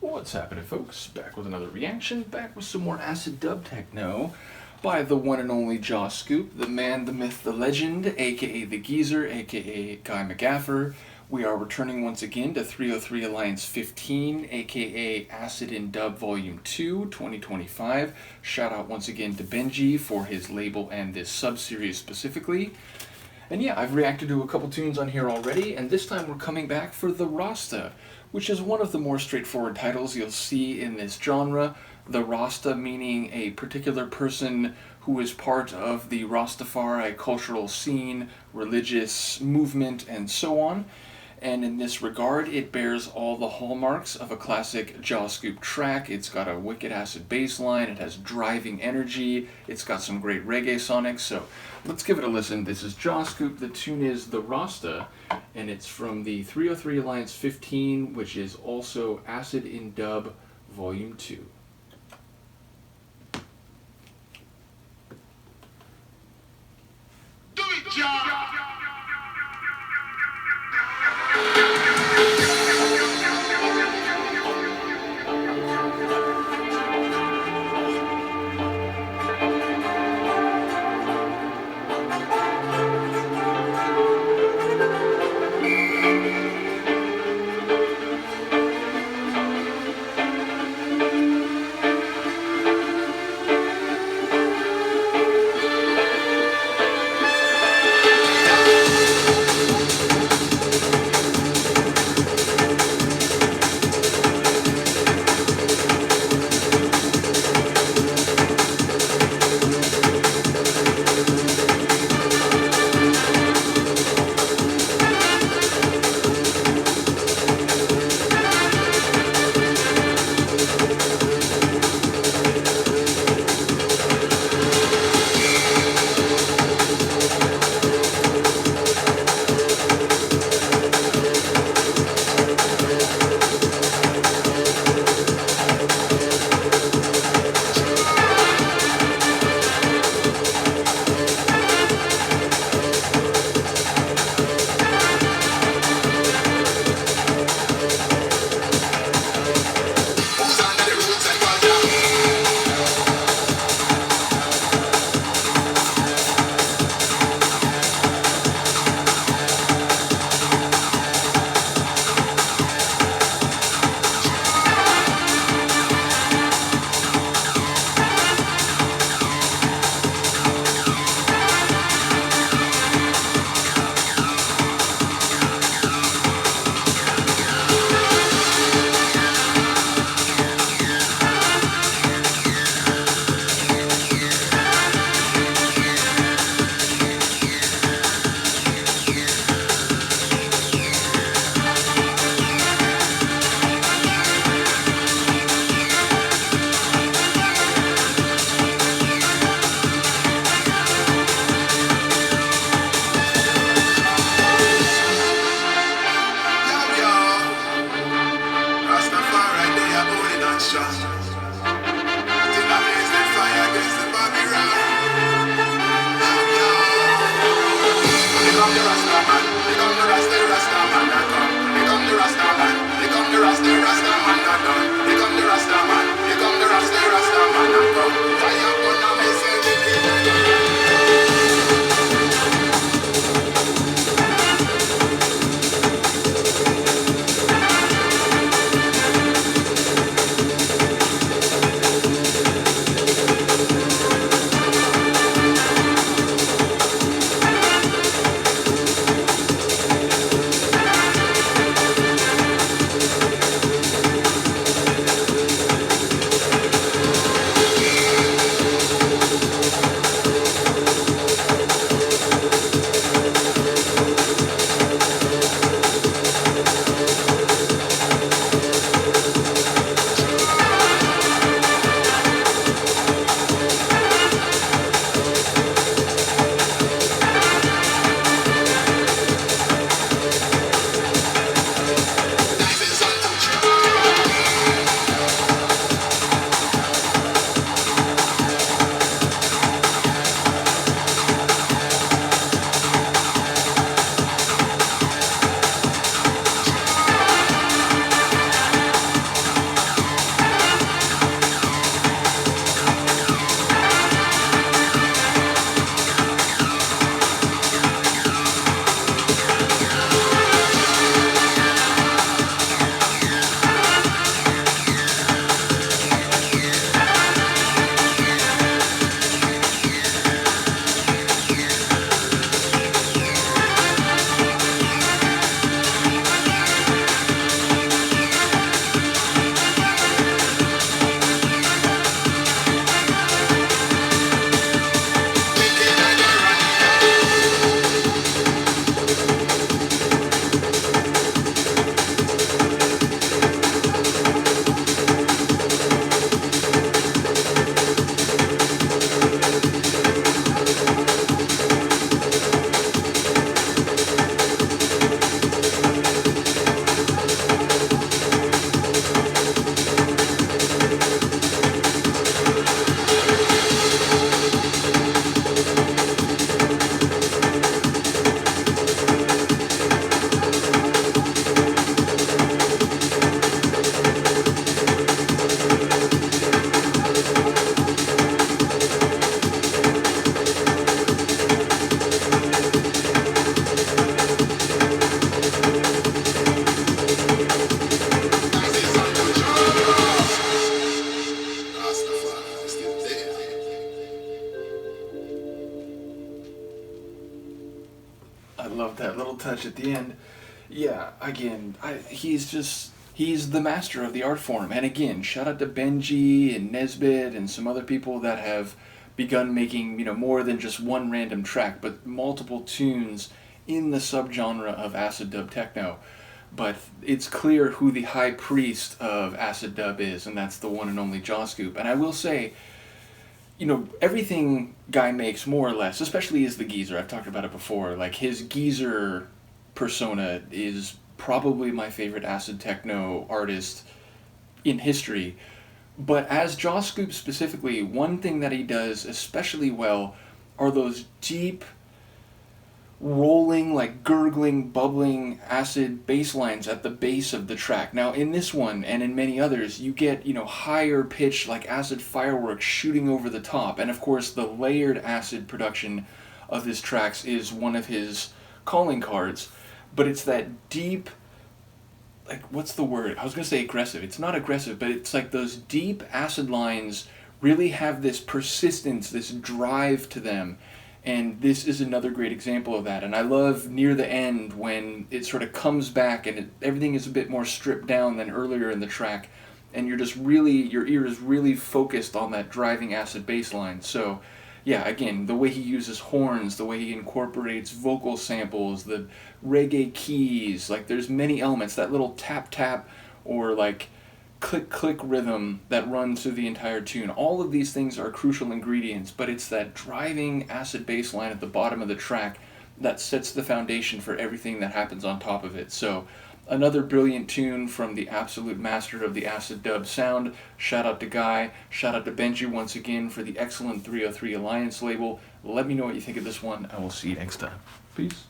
What's happening, folks? Back with another reaction, back with some more acid-dub-techno by the one and only Jah Scoop, the man, the myth, the legend, aka the Geezer, aka Guy McGaffer. We are returning once again to 303 Alliance 15, aka Acid in Dub Volume 2, 2025. Shout out once again to Benji for his label and this sub-series specifically. And yeah, I've reacted to a couple tunes on here already, and this time we're coming back for the Rasta, which is one of the more straightforward titles you'll see in this genre. The Rasta meaning a particular person who is part of the Rastafari cultural scene, religious movement, and so on. And in this regard, it bears all the hallmarks of a classic Jah Scoop track. It's got a wicked acid bass line, it has driving energy, it's got some great reggae sonics, so let's give it a listen. This is Jah Scoop, the tune is The Rasta, and it's from the 303 Alliance 15, which is also Acid in Dub Volume 2. Do it, Jah! touch at the end. Yeah, again, he's the master of the art form. And again, shout out to Benji and Nesbitt and some other people that have begun making, more than just one random track, but multiple tunes in the subgenre of acid-dub-techno. But it's clear who the high priest of acid dub is, and that's the one and only Jah Scoop. And I will say, everything Guy makes more or less, especially as the geezer, I've talked about it before, like his geezer persona is probably my favorite acid techno artist in history. But as Jah Scoop specifically, one thing that he does especially well are those deep, rolling, like gurgling, bubbling acid bass lines at the base of the track. Now in this one and in many others, you get, higher pitch, like acid fireworks shooting over the top. And of course the layered acid production of his tracks is one of his calling cards. But it's that deep, like, what's the word? I was going to say aggressive. It's not aggressive, but it's like those deep acid lines really have this persistence, this drive to them. And this is another great example of that. And I love near the end when it sort of comes back and everything is a bit more stripped down than earlier in the track. And you're just really, your ear is really focused on that driving acid bass line. So, yeah, again, the way he uses horns, the way he incorporates vocal samples, the reggae keys, like there's many elements, that little tap-tap or like click-click rhythm that runs through the entire tune. All of these things are crucial ingredients, but it's that driving acid bass line at the bottom of the track that sets the foundation for everything that happens on top of it. So, another brilliant tune from the absolute master of the acid dub sound. Shout out to Guy. Shout out to Benji once again for the excellent 303 Alliance label. Let me know what you think of this one. I will see you next time. Peace.